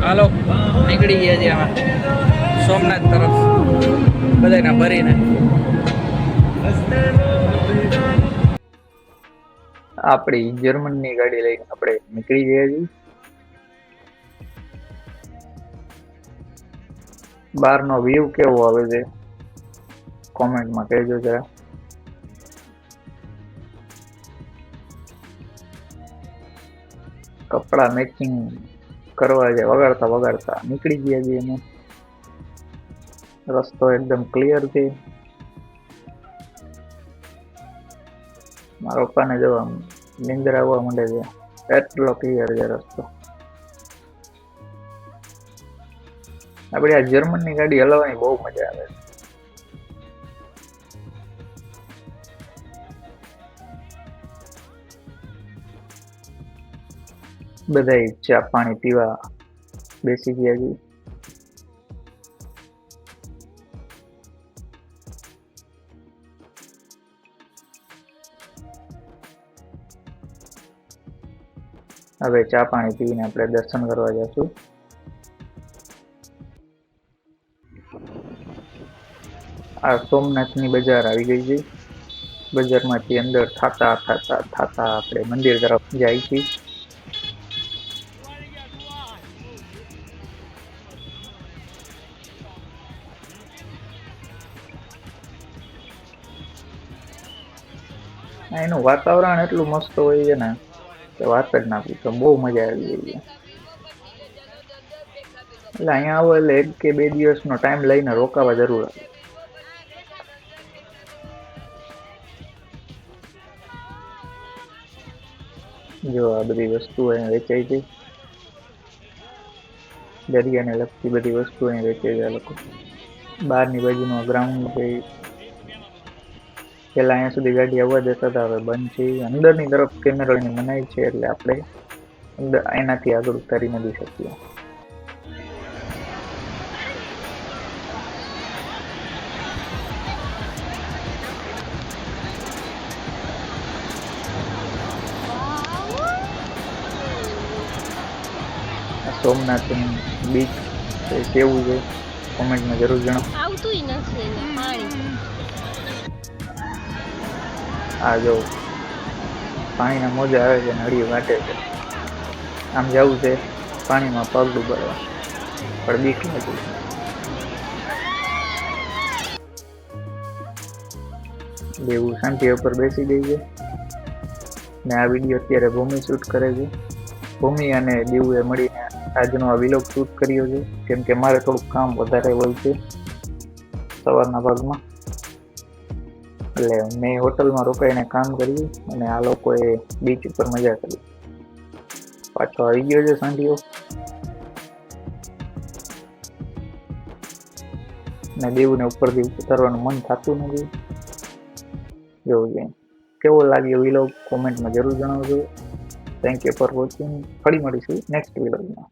હાલો નીકળી ગયા છે આમાં સોમનાથ તરફ બધાને ભરીને. આપણી જર્મનની ગાડી લઈને આપણે નીકળી ગયા છીએ. બહારનો વ્યૂ કેવો આવે છે કોમેન્ટમાં કહેજો જરા. કપડા મેચિંગ કરવા છે વગાડતા વગાડતા નીકળી ગયા છીએ અમે. રસ્તો એકદમ ક્લિયર છે. મારા પપ્પાને જોવા નીંદર આવવા માંડે છે, એટલો ક્લિયર છે રસ્તો. આપણે આ જર્મનની ગાડી હલાવવાની બહુ મજા આવે છે. બધા ચા પાણી પીવા બેસી ગયા છે. હવે ચા પાણી પીને આપણે દર્શન કરવા જશું. આ સોમનાથની બજાર આવી ગઈ છે. બજારમાંથી અંદર થાતા આપણે મંદિર તરફ જાય છીએ. એનું વાતાવરણ એટલું મસ્ત હોય છે ને કે વાત જ ના પૂછો, બહુ મજા આવી ગઈ છે. એટલે અહીંયા આવો એટલે 1 કે 2 દિવસનો ટાઈમ લઈને રોકાવા જરૂર આવે. જો આ બધી વસ્તુ અહીંયા વેચાય છે, દરિયાને લગતી બધી વસ્તુ અહીંયા વેચે છે આ લોકો. બહારની બાજુનો ગ્રાઉન્ડ છે. પેલા અહીંયા સુધી ગાડી આવવા દેતા હતા, હવે બંધ છે. અંદરની તરફ કેમેરાની મનાઈ છે એટલે આપણે અંદર એનાથી આગળ ઉતારી નથી શકીએ. સોમનાથ બીચ કેવું છે કોમેન્ટમાં જરૂર જણાવો. આ જો પાણીના મોજા આવે છે, નળીઓ વાટે છે. આમ જવું છે પાણીમાં પગ ડૂબાડવા, પણ બીક લાગે છે. દેવું શાંતિ ઉપર બેસી ગઈ છે ને આ વિડીયો અત્યારે ભૂમિ શૂટ કરે છે. ભૂમિ અને દેવુએ મળીને આજનો આ વિલોગ શૂટ કર્યો છે, કેમ કે મારે થોડુંક કામ વધારે હોય છે સવારના ભાગમાં. એટલે મેં હોટલમાં રોકાઈને કામ કર્યું અને આ લોકોએ બીચ ઉપર મજા કરી. પાછો આવી ગયો છે સાંઢીઓ ને દેવુને ઉપરથી ઉતારવાનું મન થતું નથી. જોવું જોઈએ કેવો લાગ્યો વિલોગ કોમેન્ટમાં જરૂર જણાવજો. Thank you for watching. ફરી મળીશું નેક્સ્ટ વિલોગમાં.